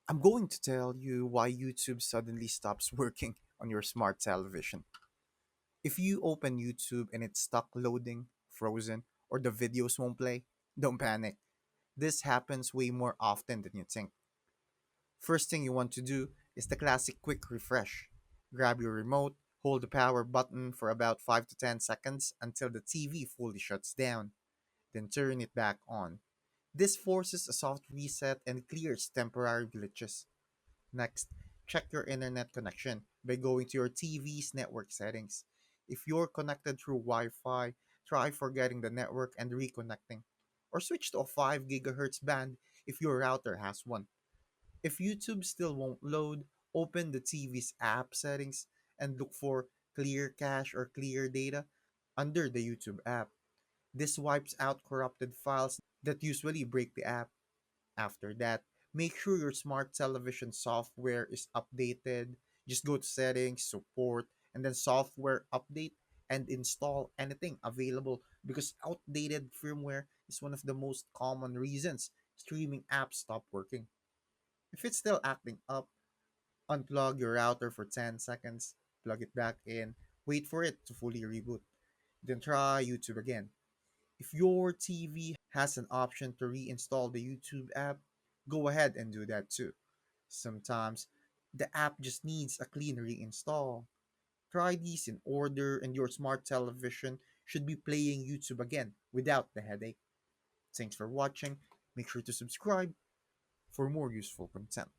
I'm going to tell you why YouTube suddenly stops working on your smart television. If you open YouTube and it's stuck loading, frozen, or the videos won't play, don't panic. This happens way more often than you think. First thing you want to do is the classic quick refresh. Grab your remote, hold the power button for about 5 to 10 seconds until the TV fully shuts down, then turn it back on. This forces a soft reset and clears temporary glitches. Next, check your internet connection by going to your TV's network settings. If you're connected through Wi Fi, try forgetting the network and reconnecting. Or switch to a 5 GHz band if your router has one. If YouTube still won't load, open the TV's app settings and look for Clear Cache or Clear Data under the YouTube app. This wipes out corrupted files that usually break the app. After that, make sure your smart television software is updated. Just go to settings, support, and then software update and install anything available because outdated firmware is one of the most common reasons streaming apps stop working. If it's still acting up, unplug your router for 10 seconds, plug it back in, wait for it to fully reboot. Then try YouTube again. If your TV has an option to reinstall the YouTube app, go ahead and do that too. Sometimes the app just needs a clean reinstall. Try these in order, and your smart television should be playing YouTube again without the headache. Thanks for watching. Make sure to subscribe for more useful content.